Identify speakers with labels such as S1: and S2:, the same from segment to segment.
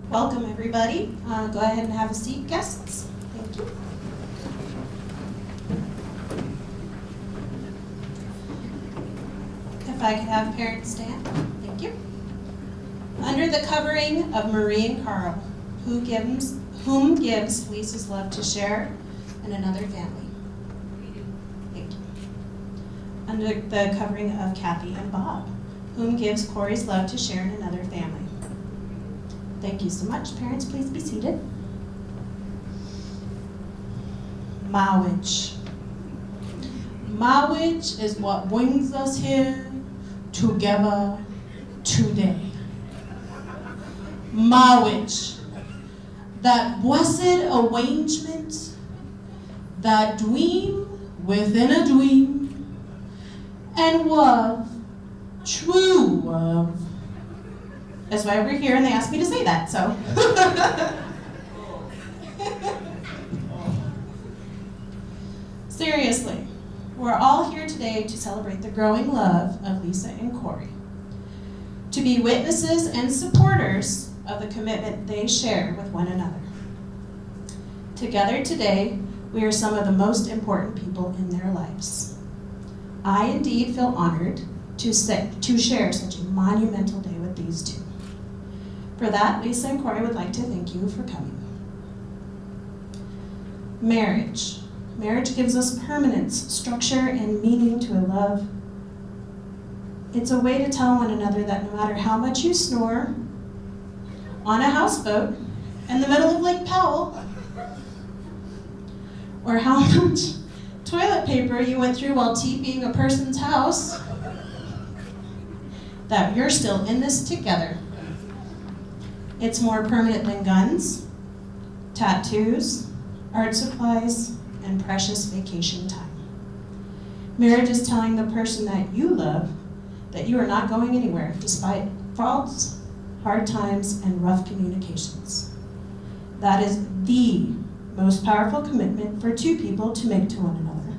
S1: Welcome, everybody. Go ahead and have a seat, guests. Thank you. If I could have parents stand. Thank you. Under the covering of Marie and Carl, whom gives Lisa's love to share in another family. Thank you. Under the covering of Kathy and Bob, whom gives Corey's love to share in another family. Thank you so much. Parents, please be seated. Marriage. Marriage is what brings us here together today. Marriage. That blessed arrangement, that dream within a dream, and love, true love. That's why we're here and they asked me to say that, so. Seriously, we're all here today to celebrate the growing love of Lisa and Corey, to be witnesses and supporters of the commitment they share with one another. Together today, we are some of the most important people in their lives. I indeed feel honored to share such a monumental day with these two. For that, Lisa and Corey would like to thank you for coming. Marriage. Marriage gives us permanence, structure, and meaning to a love. It's a way to tell one another that no matter how much you snore on a houseboat in the middle of Lake Powell, or how much toilet paper you went through while TPing a person's house, that you're still in this together. It's more permanent than guns, tattoos, art supplies, and precious vacation time. Marriage is telling the person that you love that you are not going anywhere despite faults, hard times, and rough communications. That is the most powerful commitment for two people to make to one another.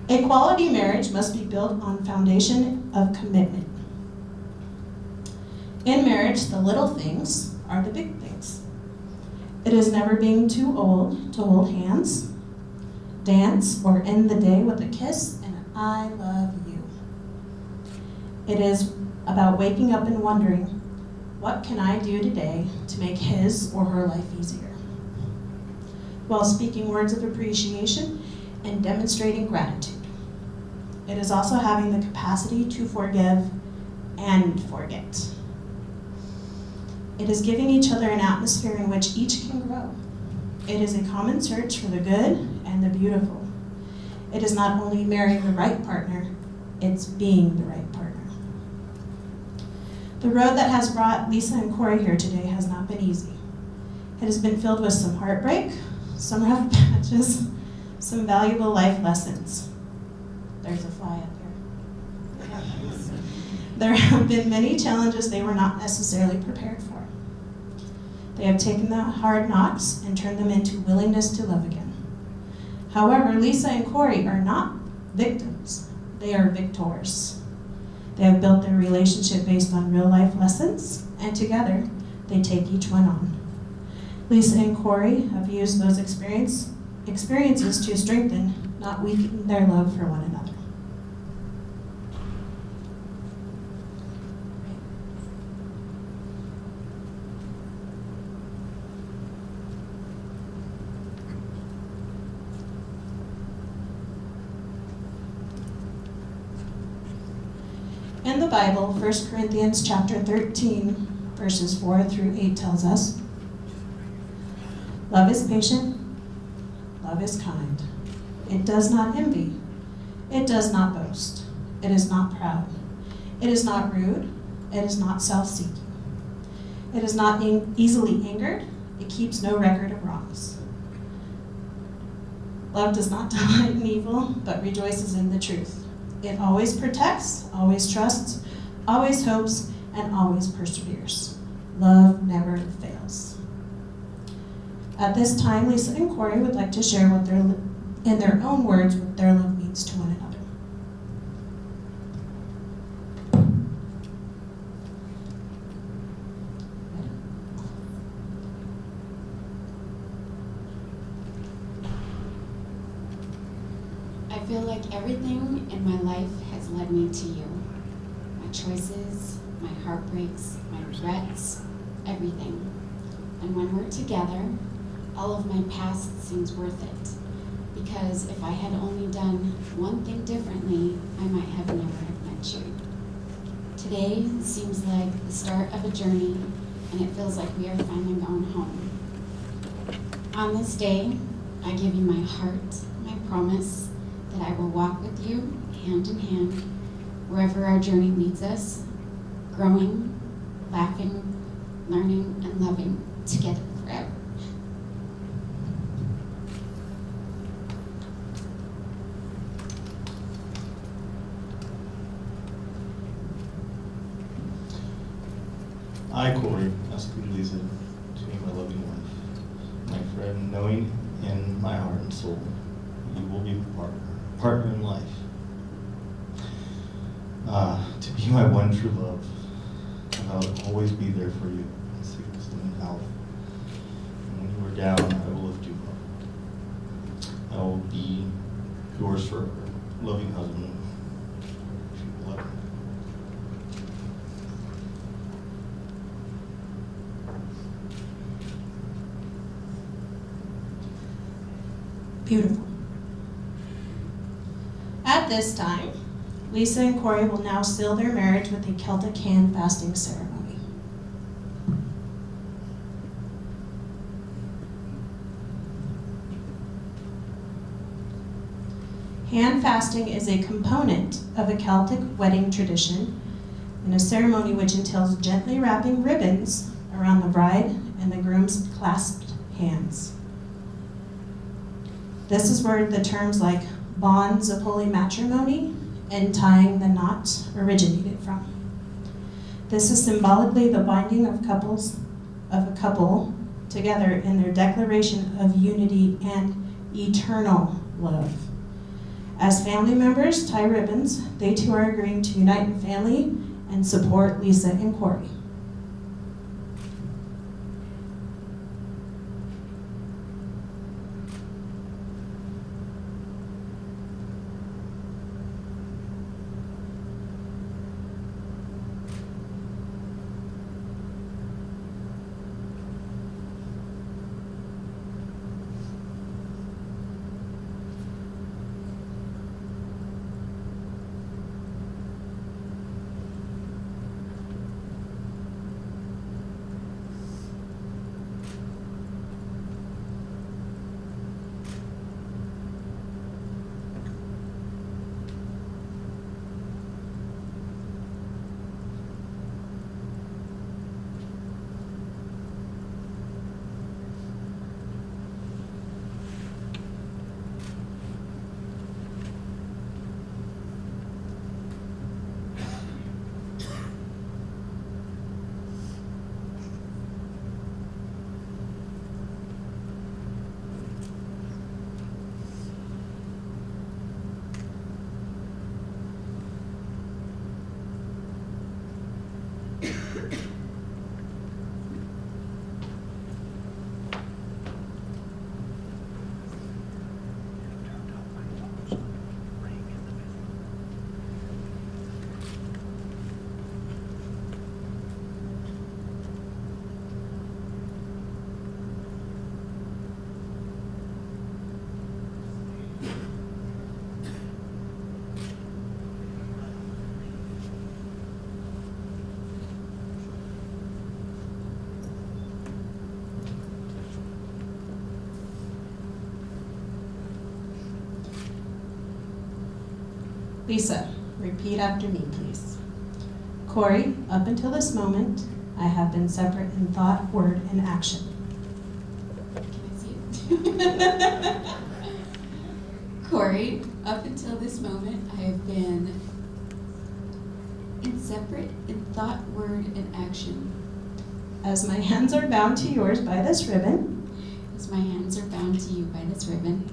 S1: A quality marriage must be built on foundation of commitment. In marriage, the little things are the big things. It is never being too old to hold hands, dance, or end the day with a kiss and an I love you. It is about waking up and wondering, what can I do today to make his or her life easier? While speaking words of appreciation and demonstrating gratitude. It is also having the capacity to forgive and forget. It is giving each other an atmosphere in which each can grow. It is a common search for the good and the beautiful. It is not only marrying the right partner, it's being the right partner. The road that has brought Lisa and Corey here today has not been easy. It has been filled with some heartbreak, some rough patches, some valuable life lessons. There's a fly up there. There have been many challenges they were not necessarily prepared for. They have taken the hard knocks and turned them into willingness to love again. However, Lisa and Corey are not victims. They are victors. They have built their relationship based on real life lessons, and together, they take each one on. Lisa and Corey have used those experiences to strengthen, not weaken, their love for one another. In the Bible, 1 Corinthians chapter 13, verses 4 through 8 tells us, love is patient, love is kind. It does not envy. It does not boast. It is not proud. It is not rude. It is not self-seeking. It is not easily angered. It keeps no record of wrongs. Love does not delight in evil, but rejoices in the truth. It always protects, always trusts, always hopes, and always perseveres. Love never fails. At this time, Lisa and Corey would like to share in their own words what their love means to one another.
S2: feel like everything in my life has led me to you. My choices, my heartbreaks, my regrets, everything. And when we're together, all of my past seems worth it. Because if I had only done one thing differently, I might have never have met you. Today seems like the start of a journey, and it feels like we are finally going home. On this day, I give you my heart, my promise that I will walk with you hand in hand wherever our journey leads us, growing, laughing, learning, and loving together forever.
S3: I, Corey, ask you, Lisa, to be my loving wife, my friend, knowing in my heart and soul you will be a partner in life. To be my one true love, and I'll always be there for you in sickness and in health. And when you are down, I will lift you up. I will be yours forever, loving husband. If you will let me.
S1: Beautiful. At this time, Lisa and Corey will now seal their marriage with a Celtic hand fasting ceremony. Hand fasting is a component of a Celtic wedding tradition and a ceremony which entails gently wrapping ribbons around the bride and the groom's clasped hands. This is where the terms like bonds of holy matrimony and tying the knot originated from. This is symbolically the binding of a couple together in their declaration of unity and eternal love. As family members tie ribbons, they too are agreeing to unite in family and support Lisa and Corey. Lisa, repeat after me, please. Corey, up until this moment, I have been separate in thought, word, and action.
S2: Can I see it? Corey, up until this moment, I have been separate in thought, word, and action.
S1: As my hands are bound to yours by this ribbon,
S2: As my hands are bound to you by this ribbon,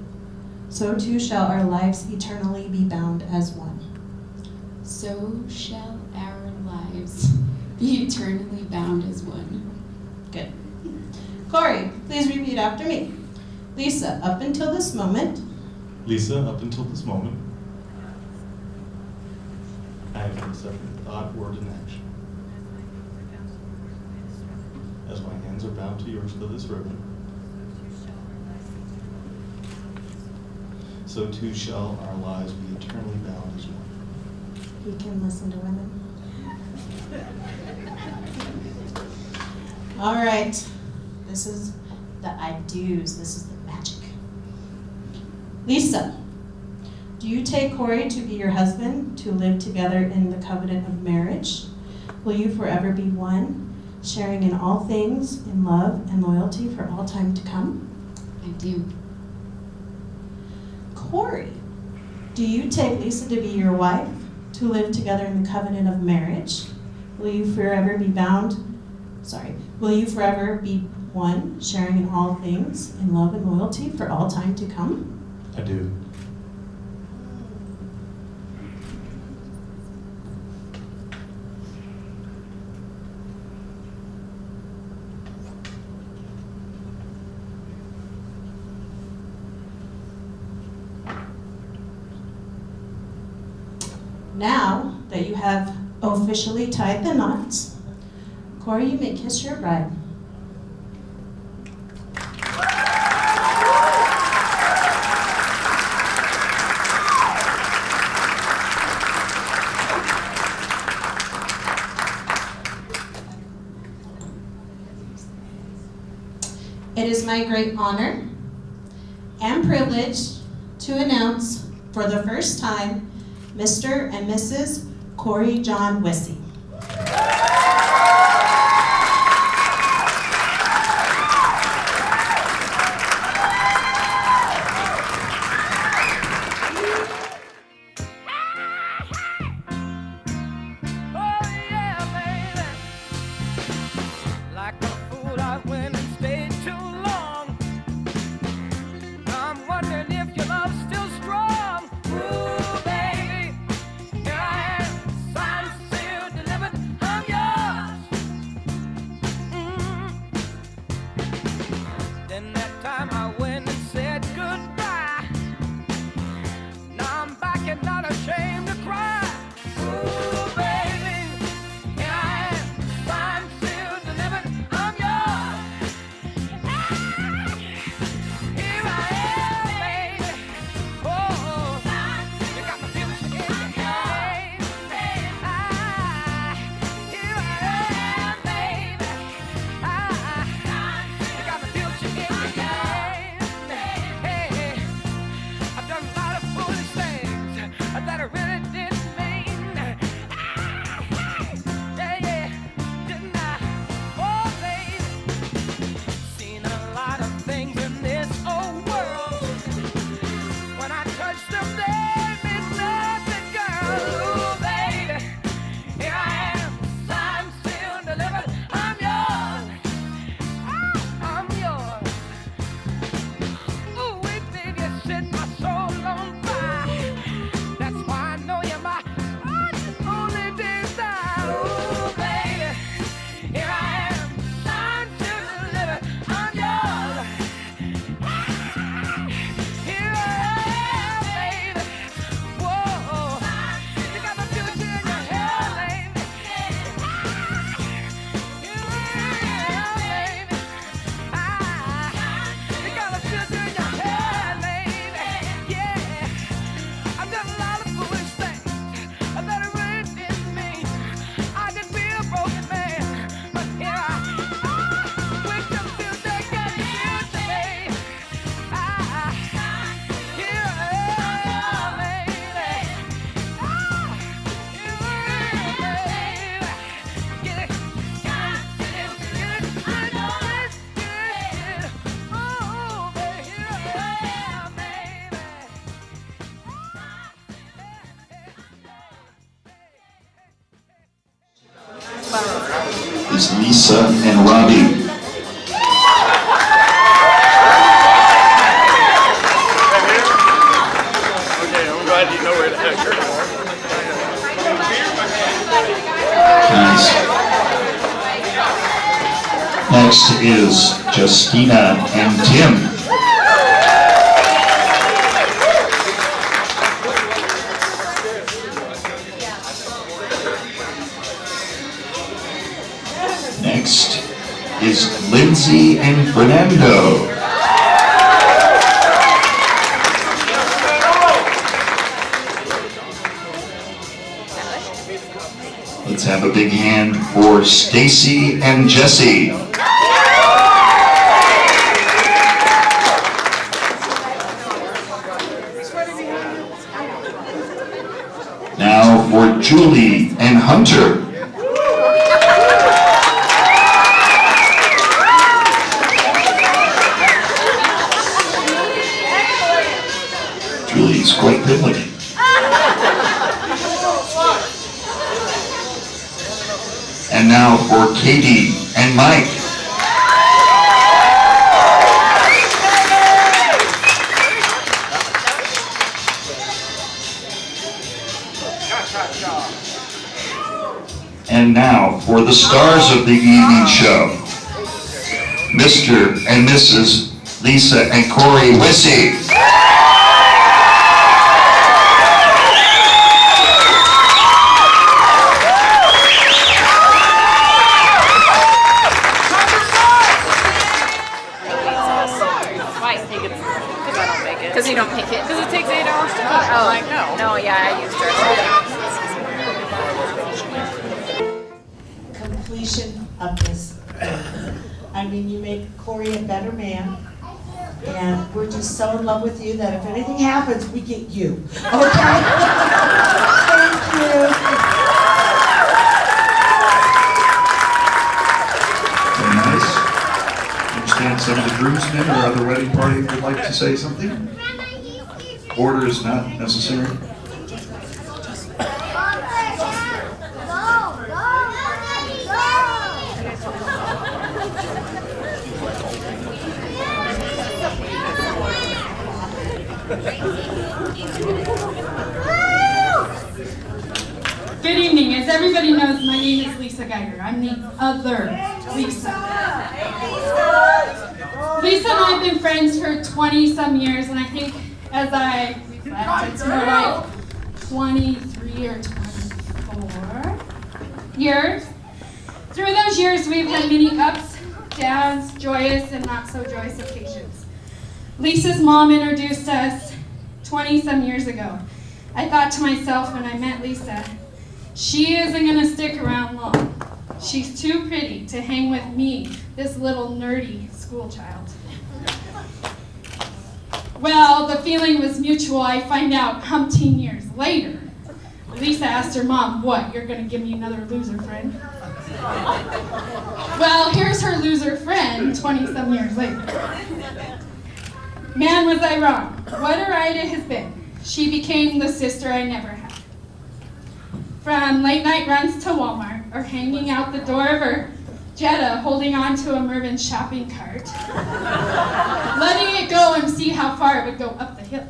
S1: so too shall our lives eternally be bound as one.
S2: so shall our lives be eternally bound as one.
S1: Good. Corey, please repeat after me. Lisa, up until this moment,
S3: Lisa, up until this moment, I have been separate thought, word, and action. As my hands are bound to yours for this ribbon, so too shall our lives be eternally bound as one.
S1: He can listen to women. All right, this is the I do's. This is the magic. Lisa, do you take Corey to be your husband, to live together in the covenant of marriage? Will you forever be one, sharing in all things, in love and loyalty for all time to come?
S2: I do.
S1: Corey, do you take Lisa to be your wife, to live together in the covenant of marriage? Will you forever be one, sharing in all things, in love and loyalty for all time to come?
S3: I do.
S1: Now that you have officially tied the knots, Corey, you may kiss your bride. It is my great honor and privilege to announce for the first time Mr. and Mrs. Corey John Wisse.
S4: Is Lisa and Robbie.
S5: Okay, I'm glad you know where the heck you're
S4: Nice. Next is Justina and Tim. Next is Lindsay and Fernando. Let's have a big hand for Stacy and Jesse. Now for Julie and Hunter. Julie's quite good looking. And now for Katie and Mike. And now for the stars of the evening show, Mr. and Mrs. Lisa and Corey Wisse.
S6: Because you don't pick it. Because it takes 8 hours to cook. Oh, like, no. No, yeah, I used it.
S7: Completion of this. I mean, you make Corey a better man. And we're just so in love with you that if anything happens, we get you. Okay? Thank you.
S4: Very nice. I understand some of the groomsmen or other wedding party would like to say something. Order is not necessary.
S8: Good evening. As everybody knows, my name is Lisa Geiger. I'm the other Lisa. Lisa and I have been friends for 20-some years, and I think as I reflect, it's more like 23 or 24 years. Through those years, we've had many ups, downs, joyous and not so joyous occasions. Lisa's mom introduced us 20-some years ago. I thought to myself when I met Lisa, she isn't going to stick around long. She's too pretty to hang with me, this little nerdy school child. Well, the feeling was mutual. I find out umpteen years later. Lisa asked her mom, "What, you're going to give me another loser friend?" Well, here's her loser friend 20-some years later. Man, was I wrong. What a ride it has been. She became the sister I never had. From late night runs to Walmart, or hanging out the door of her Jetta holding on to a Mervyn shopping cart, letting it go and see how far it would go up the hill.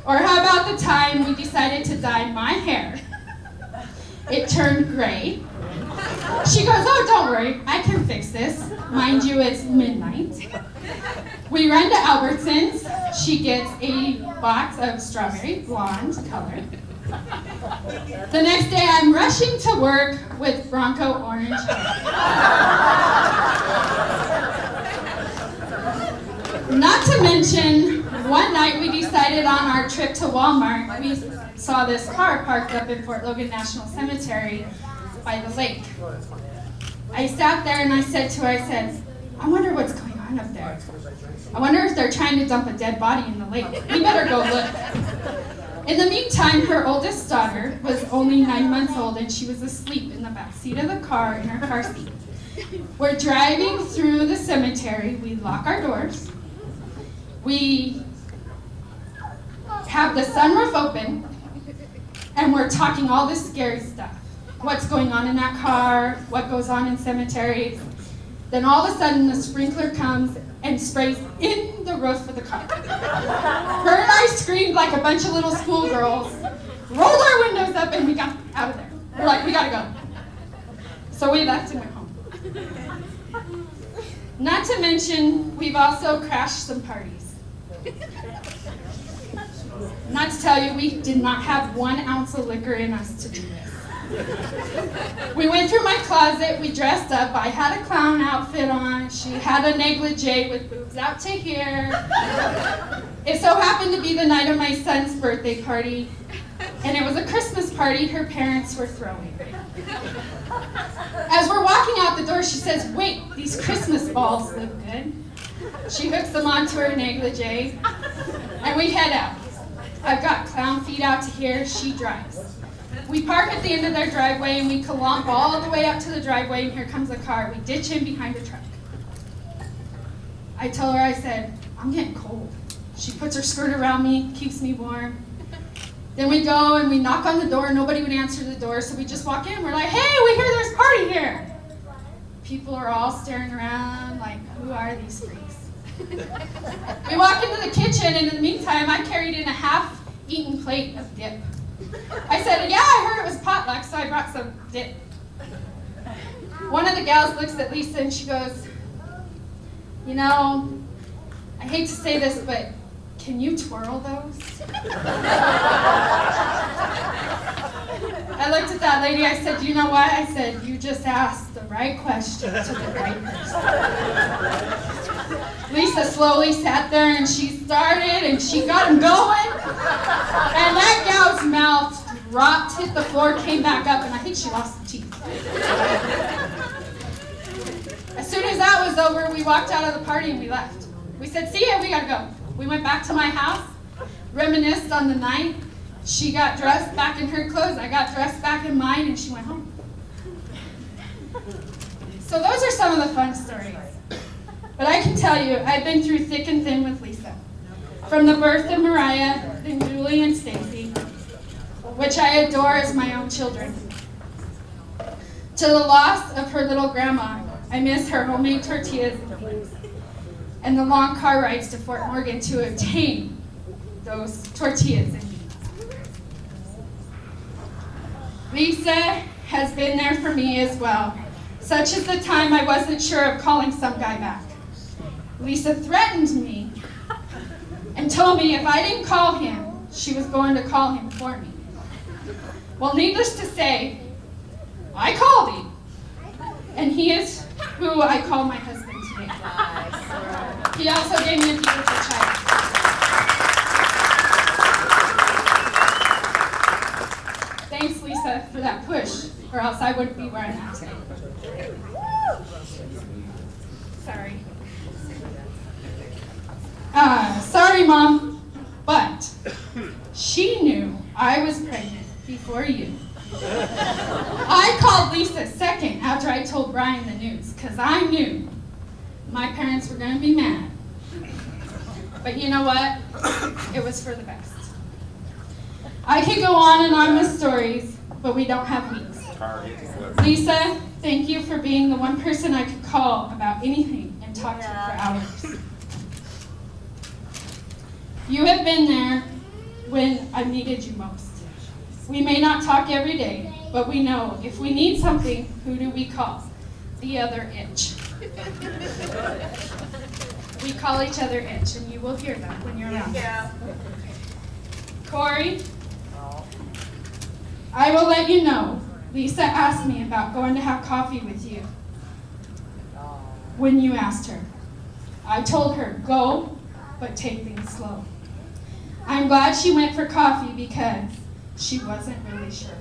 S8: Or how about the time we decided to dye my hair? It turned gray. She goes, "Oh, don't worry, I can fix this." Mind you, it's midnight. We run to Albertsons. She gets a box of strawberry blonde color. The next day, I'm rushing to work with Bronco orange hair. Not to mention, one night we decided on our trip to Walmart, we saw this car parked up in Fort Logan National Cemetery by the lake. I sat there and I said to her, I wonder what's going on up there. I wonder if they're trying to dump a dead body in the lake. We better go look. In the meantime, her oldest daughter was only 9 months old and she was asleep in the back seat of the car in her car seat. We're driving through the cemetery. We lock our doors. We have the sunroof open and we're talking all this scary stuff. What's going on in that car, what goes on in cemeteries. Then all of a sudden the sprinkler comes and sprays in the roof of the car. Her and I screamed like a bunch of little schoolgirls, rolled our windows up, and we got out of there. We're like, we gotta go. So we left and went home. Not to mention, we've also crashed some parties. Not to tell you, we did not have 1 ounce of liquor in us to do this. We went through my closet, we dressed up. I had a clown outfit on. She had a negligee with boobs out to here. It so happened to be the night of my son's birthday party, and it was a Christmas party her parents were throwing. As we're walking out the door, she says, "Wait, these Christmas balls look good." She hooks them onto her negligee, and we head out. I've got clown feet out to here, she drives. We park at the end of their driveway, and we calomp all the way up to the driveway, and here comes a car. We ditch in behind a truck. I tell her, I said, "I'm getting cold." She puts her skirt around me, keeps me warm. Then we go and we knock on the door. Nobody would answer the door, so we just walk in. We're like, "Hey, we hear there's a party here." People are all staring around like, who are these freaks? We walk into the kitchen, and in the meantime, I carried in a half-eaten plate of dip. I said, "Yeah, I heard it was potluck, so I brought some dip." One of the gals looks at Lisa and she goes, "You know, I hate to say this, but can you twirl those?" I looked at that lady, I said, "You know what?" I said, "You just asked the right question to the right person." Lisa slowly sat there and she started and she got him going. And that gal's mouth dropped, hit the floor, came back up, and I think she lost the teeth. As soon as that was over, we walked out of the party and we left. We said, "See ya, we gotta go." We went back to my house, reminisced on the night. She got dressed back in her clothes, I got dressed back in mine, and she went home. So those are some of the fun stories. But I can tell you, I've been through thick and thin with Lisa. From the birth of Mariah, then Julie and Stacy, which I adore as my own children, to the loss of her little grandma. I miss her homemade tortillas and beans, and the long car rides to Fort Morgan to obtain those tortillas and beans. Lisa has been there for me as well, such as the time I wasn't sure of calling some guy back. Lisa threatened me and told me if I didn't call him, she was going to call him for me. Well, needless to say, I called him, and he is who I call my husband today. He also gave me a beautiful child. Thanks, Lisa, for that push, or else I wouldn't be where I'm at today. Sorry. Sorry, Mom, but she knew I was pregnant before you. I called Lisa second after I told Brian the news, because I knew my parents were going to be mad. But you know what? It was for the best. I could go on and on with stories, but we don't have weeks. Lisa, thank you for being the one person I could call about anything and talk to for hours. You have been there when I needed you most. We may not talk every day, but we know if we need something, who do we call? The other itch. We call each other itch, and you will hear that when you're around. Yeah. Corey, I will let you know, Lisa asked me about going to have coffee with you when you asked her. I told her, go, but take things slow. I'm glad she went for coffee because she wasn't really sure.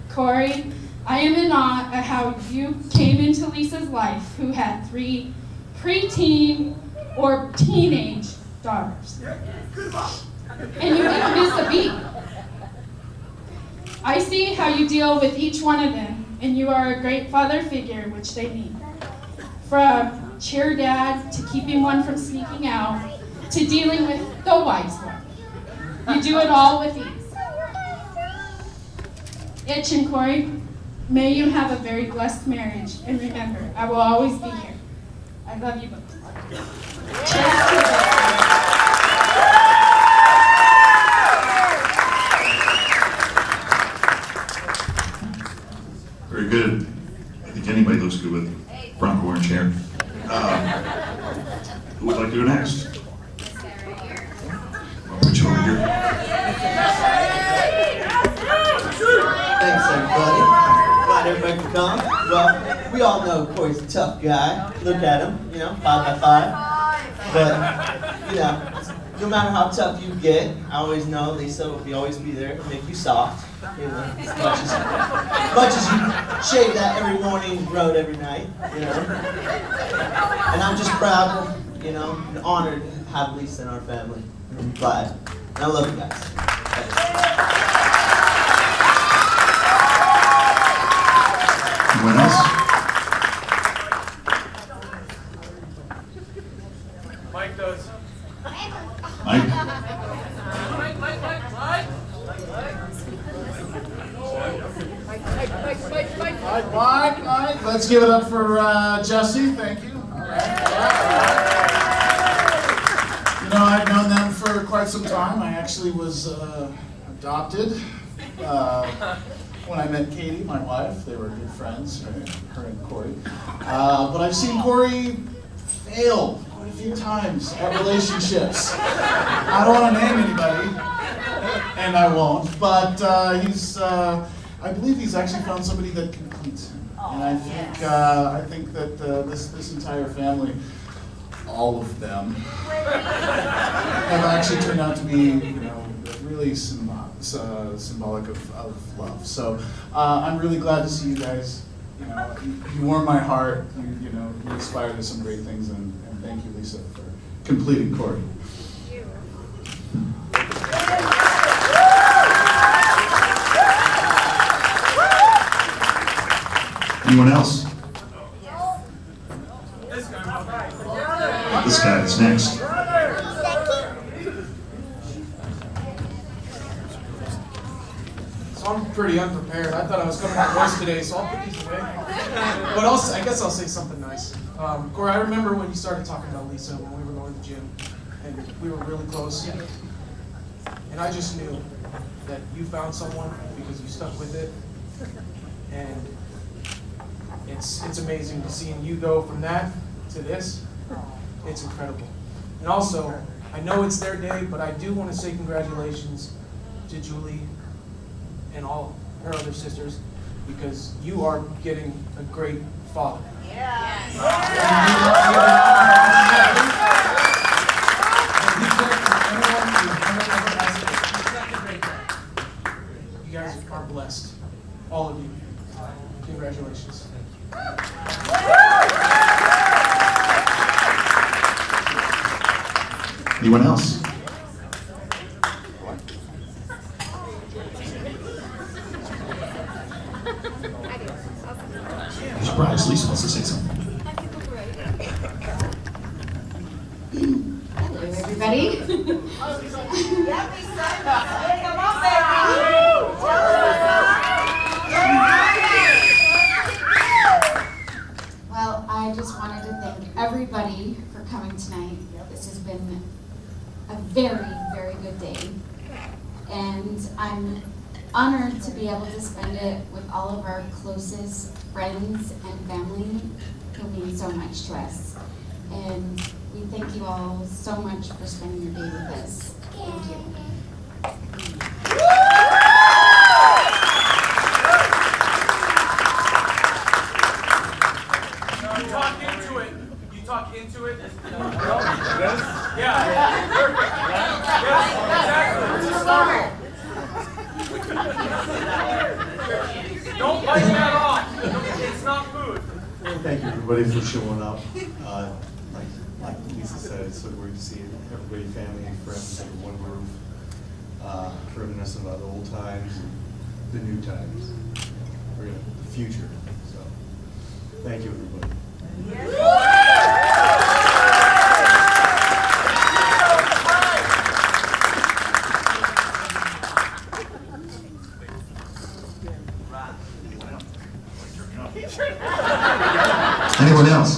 S8: Corey, I am in awe at how you came into Lisa's life, who had 3 preteen or teenage daughters. And you didn't miss a beat. I see how you deal with each one of them, and you are a great father figure, which they need. From cheer dad to keeping one from sneaking out, to dealing with the wise one. You do it all with ease. Itch and Corey, may you have a very blessed marriage, and remember, I will always be here. I love you both.
S4: Very good. I think anybody looks good with Bronco orange hair. Who would like to go next? I'll put you over here.
S9: Thanks, everybody for coming. Well, we all know Corey's a tough guy. Look at him, you know, 5 by 5. But, you know, no matter how tough you get, I always know Lisa will always be there to make you soft. You know, as much as you shave that every morning, road every night, you know. And I'm just proud, you know, and honored to have Lisa in our family. I'm glad. And I love you guys.
S4: Anyone else?
S5: Mike does.
S4: Mike?
S10: Mike. Let's give it up for Jesse. Thank you. All right. You know, I've known them for quite some time. I actually was adopted when I met Katie, my wife. They were good friends, her and Corey. But I've seen Corey fail quite a few times at relationships. I don't want to name anybody, and I won't. But I believe he's actually found somebody that completes him. And I think that this entire family, all of them, have actually turned out to be, you know, really symbolic of love. So I'm really glad to see you guys. You know, you warm my heart. You know, you inspire to some great things, and thank you, Lisa, for completing Corey.
S4: Anyone else? This guy is next.
S11: So I'm pretty unprepared. I thought I was coming out voice today, so I'll put these away. But I guess I'll say something nice. Corey, I remember when you started talking about Lisa when we were going to the gym, and we were really close. And I just knew that you found someone because you stuck with it. And it's amazing to seeing you go from that to this. It's incredible. And also, I know it's their day, but I do want to say congratulations to Julie and all her other sisters, because you are getting a great father. Yes. You guys are blessed. All of you. Congratulations.
S4: Anyone else? I'm surprised Lisa wants to say something.
S2: Hello, everybody. Well, I just wanted to thank everybody for coming tonight. This has been a very, very good day. And I'm honored to be able to spend it with all of our closest friends and family who mean so much to us. And we thank you all so much for spending your day with us. Thank you.
S5: You talk into it. You talk into it. Yes? Yeah. Perfect. Yes, exactly. Don't bite that off. It's not food.
S3: Thank you, everybody, for showing up. Like Lisa said, it's so great to see everybody, family and friends under one roof, reminiscing about the old times and the new times, or the future. So, thank you, everybody.
S4: Anyone else?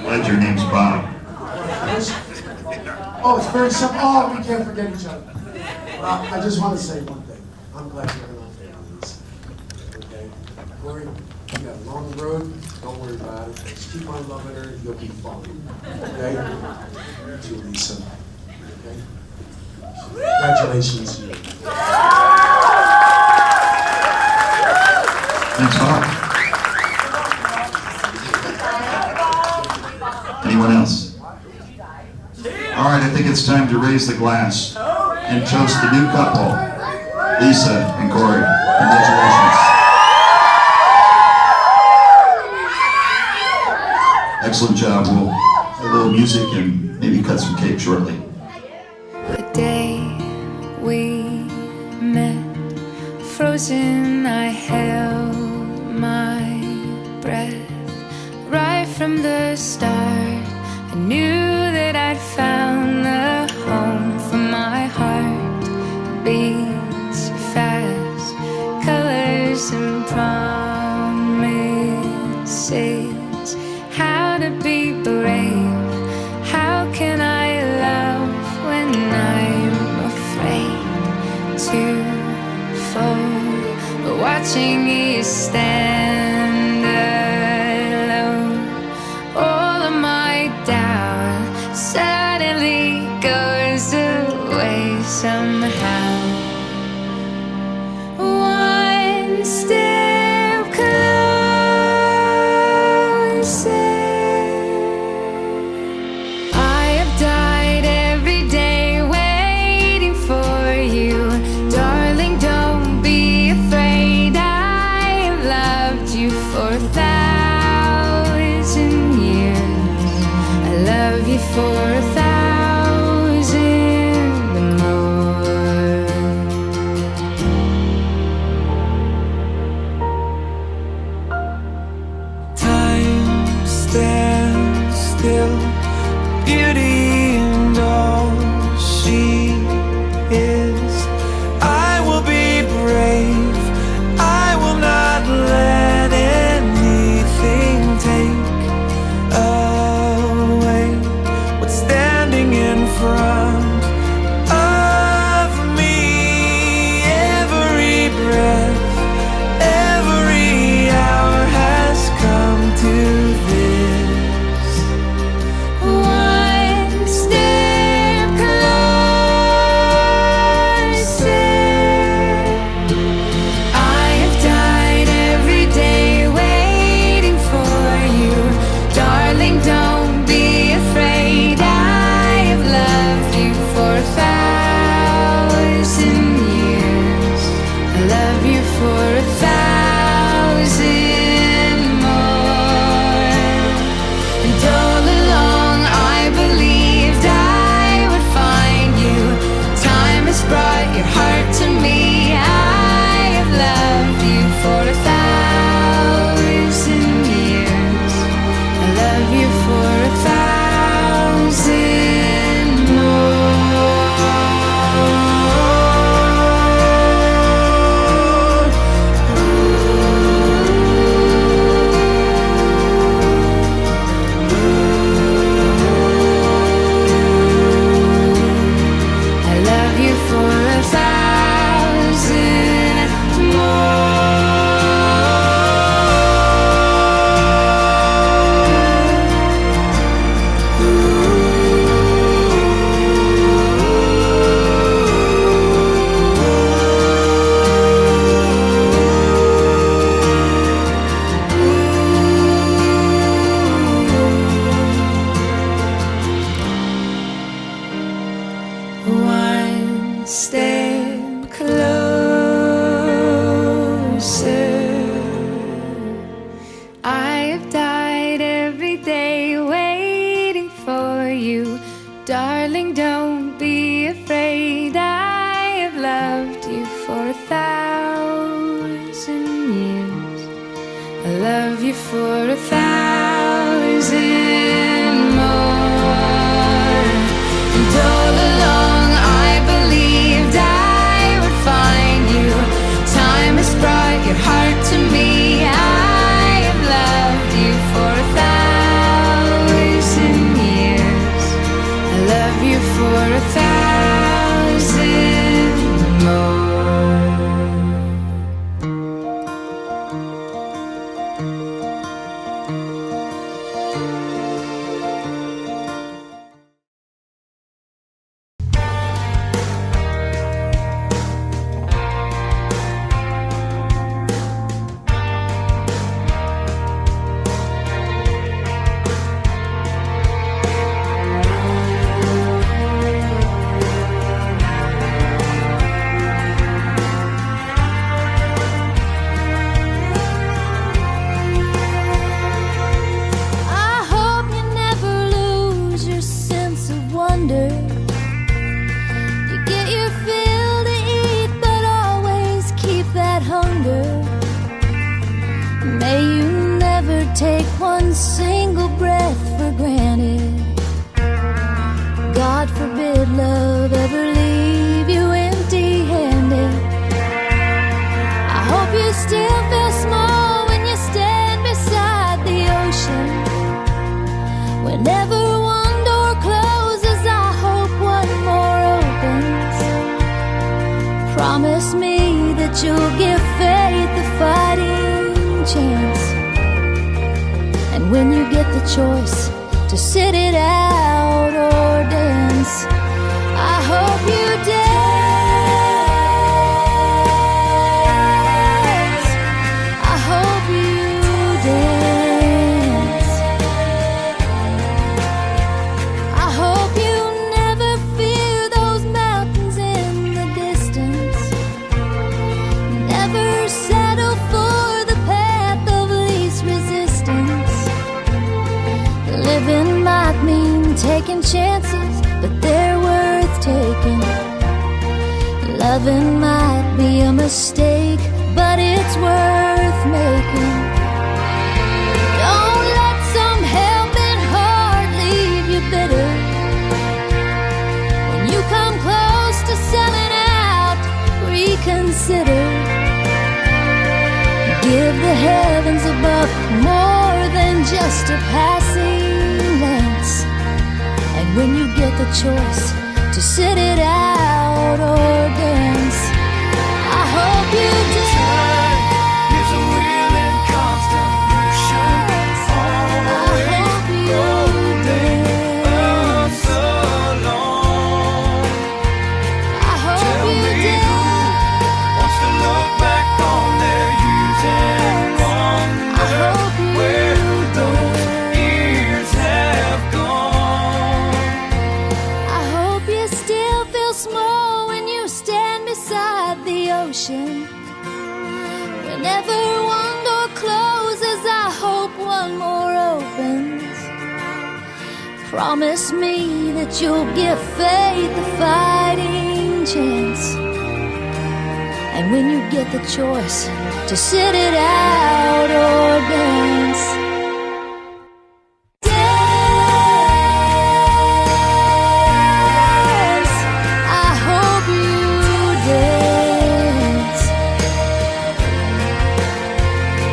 S4: Glad your name's Bob.
S10: Oh, it's very simple. Oh, we can't forget each other. I just want to say one thing. I'm glad you're not families. Okay? Corey, you got a long road. Don't worry about it. Just keep on loving her. You'll be fine. Okay? You too, Lisa. Okay? Congratulations.
S4: Thanks, Bob. Anyone else? All right, I think it's time to raise the glass and toast the new couple, Lisa and Corey. Congratulations. Excellent job. We'll have a little music and maybe cut some cake shortly.
S12: The day we met, frozen, I held my breath. Right from the start, I knew that I'd found the home for my heart. Beats fast, colors and promises. How to be brave, how can I love when I'm afraid to fall? But watching you stand alone, all of my doubt suddenly goes away somehow. One step closer. I have died every day waiting for you. Darling, don't be afraid. I have loved you for 1,000 years. I love you for 1,000 more. Time stands still, beauty and all she is. I will be brave, I will not let anything take away what's standing in front of me. Every breath, every hour has come to this. One step closer. I have died every day waiting for you. Darling, don't be afraid. I have loved you for 1,000 years. I love you for 1,000 more. And all along I believed I would find you. Time has brought your heart to me. I have loved you for 1,000 years. I love you for 1,000 more. I love you for 1,000 One step closer. I have died every day waiting for you. Darling, don't be afraid. I have loved you for 1,000 years. I love you for 1,000 more. And all along I believed I would find you. Time has brought your heart to me. I have loved you for 1,000 years. I love you for Whenever one door closes, I hope one more opens. Promise me that you'll give faith a fighting chance. And when you get the choice to sit it out or dance, I hope you dance. I hope you dance. I hope you never fear those mountains in the distance. Never settle for the path of least resistance. Living might mean taking chances, but they're worth taking. Loving might be a mistake, but it's worth making. Don't let some helping heart leave you bitter. When you come close to selling out, reconsider. Give the heavens above more than just a passing glance. And when you get the choice to sit it out or dance, I hope you dance.
S13: Is a wheel in constant motion, always rolling so long.
S12: I hope
S13: Tell
S12: you
S13: me
S12: dance.
S13: who wants to look back on their youth and wonder where those years have gone.
S12: I hope you still feel small when you stand beside the ocean. Whenever one door closes, I hope one more opens. Promise me that you'll give faith a fighting chance. And when you get the choice to sit it out or dance, dance. I hope you dance.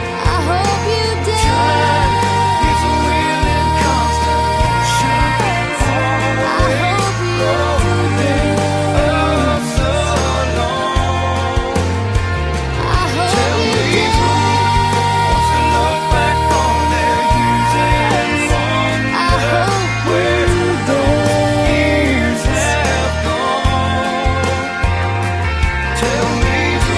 S12: I hope you dance.
S13: Is a wheel in constant motion, always rolling so long.
S12: I hope
S13: Tell
S12: you
S13: me
S12: dance.
S13: who wants to look back on their youth and
S12: I
S13: wonder
S12: hope
S13: where
S12: you
S13: those years
S12: dance.
S13: have gone. Tell me who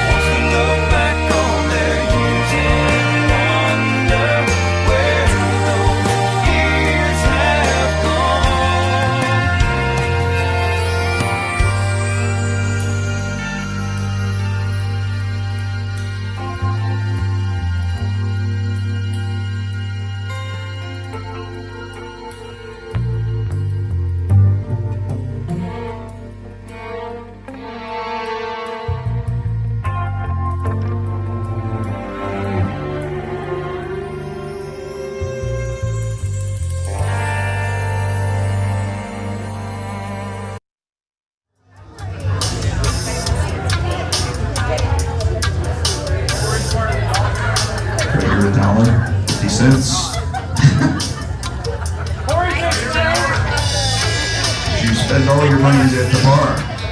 S13: wants to look back on their youth and wonder where those years have gone.
S4: You're $1.50. You spend all your money at the bar.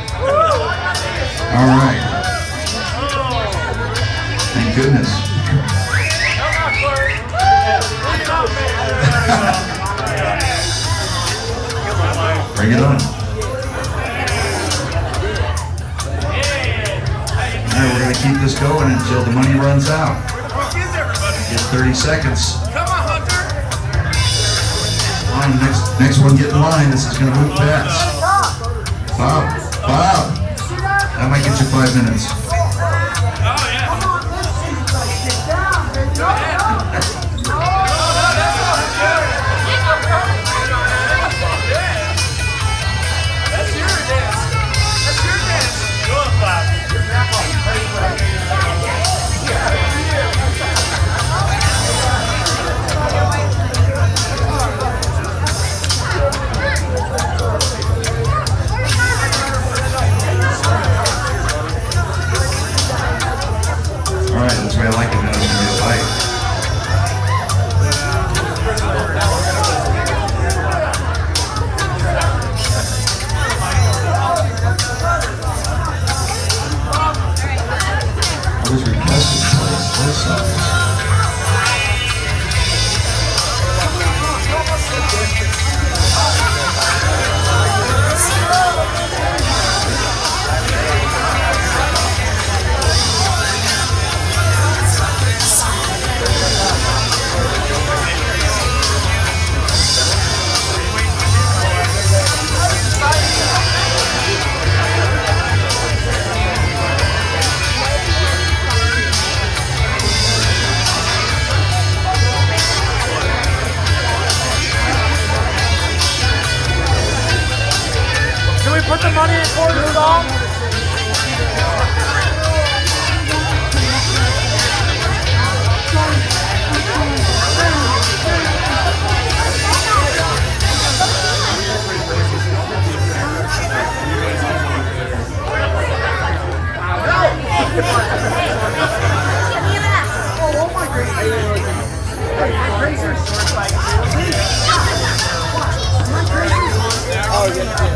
S4: All right. Thank goodness. Bring it on. All right, we're going to keep this going until the money runs out. Get 30 seconds.
S5: Come on, Hunter.
S4: On, next one, get in line. This is going to move fast. Bob. That might get you 5 minutes.
S5: That's your dance. That's your dance. Go on, Bob. money in Corey's song? Oh, yeah.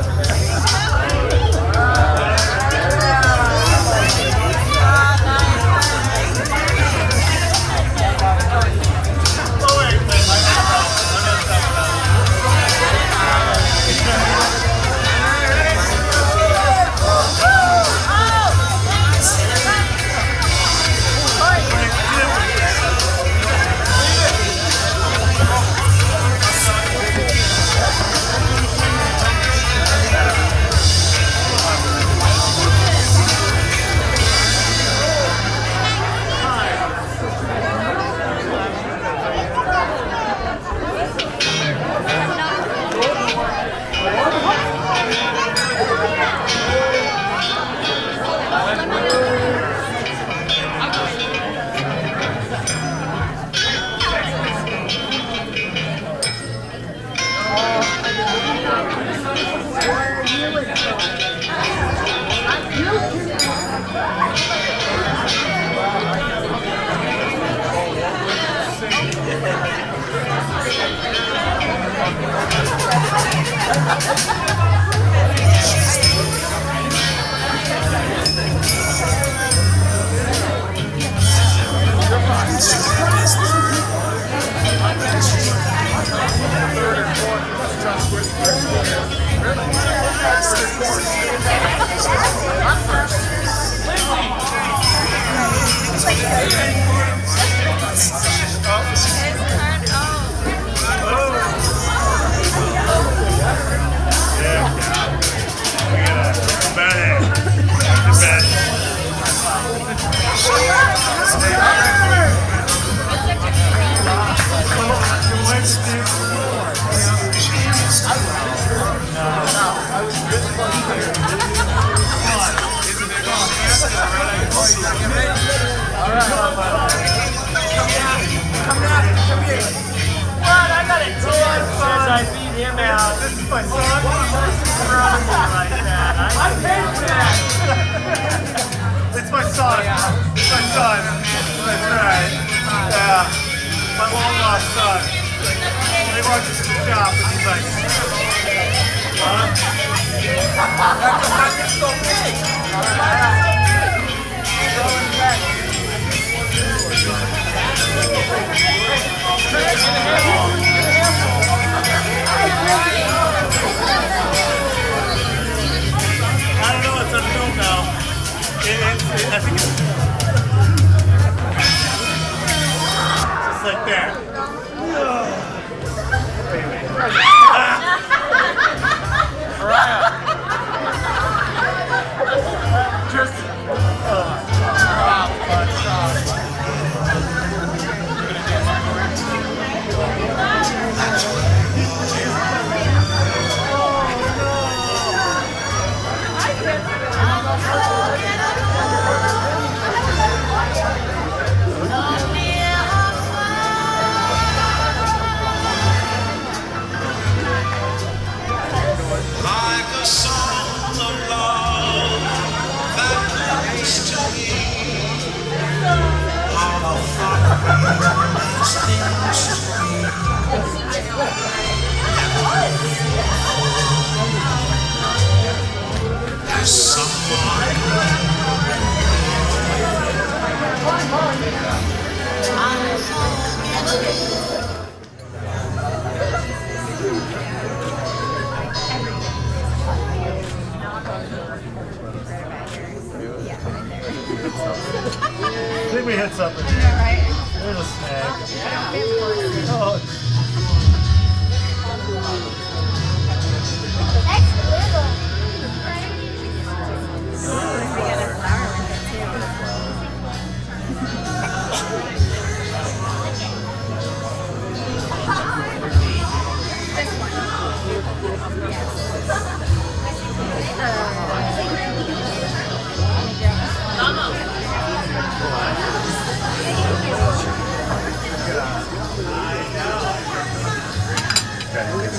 S6: That works.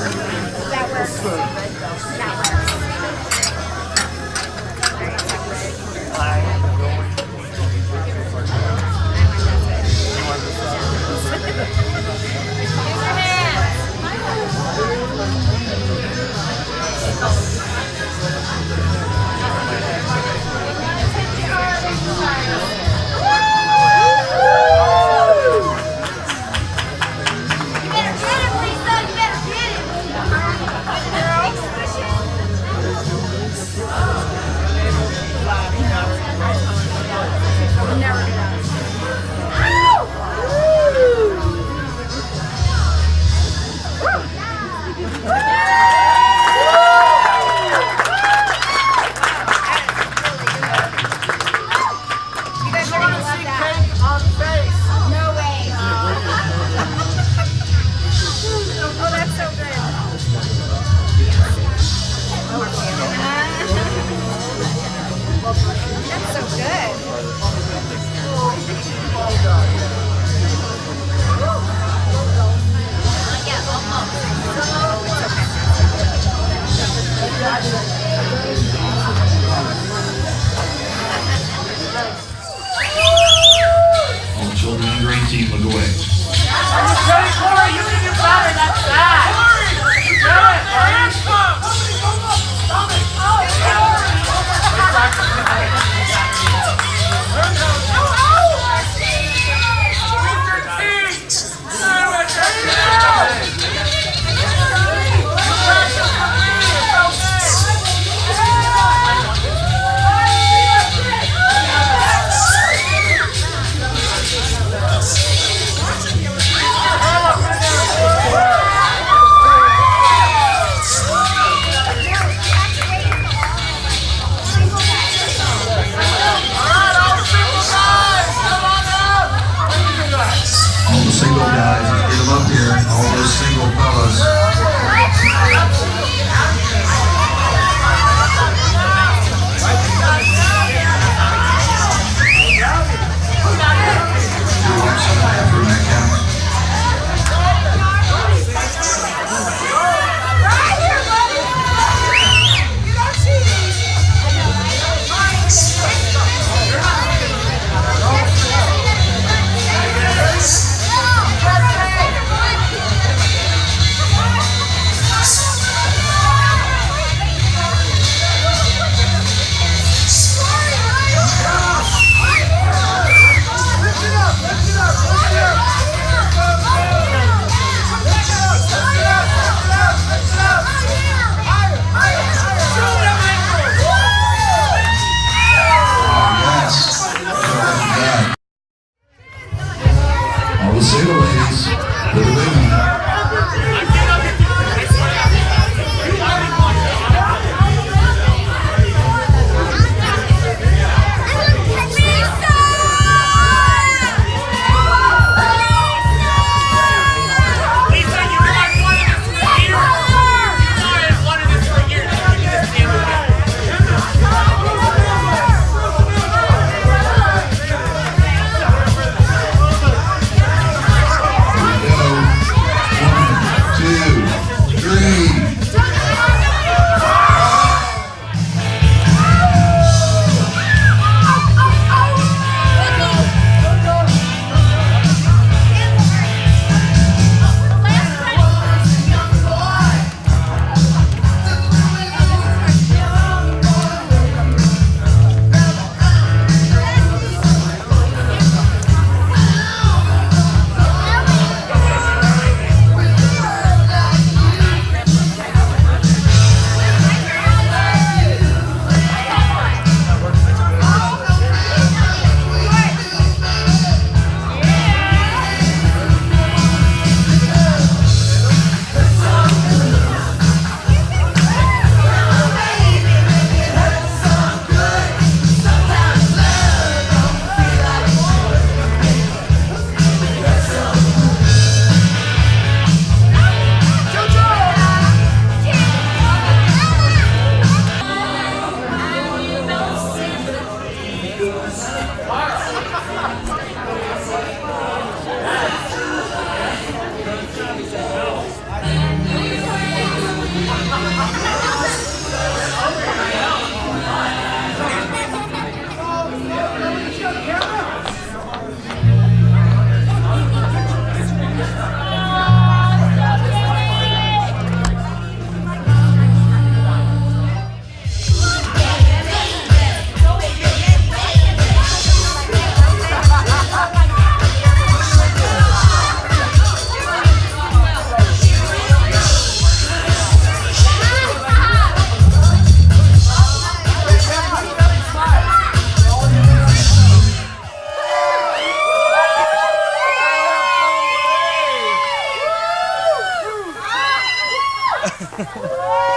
S6: That works.
S4: All children under 18 look away.
S5: Hey, Corey, you can do better. That's bad. Corey, you do it. Hands up. Stop it.
S4: Single guys, get them up here. All those single fellas. All the single ladies, for the women.
S5: Yeah.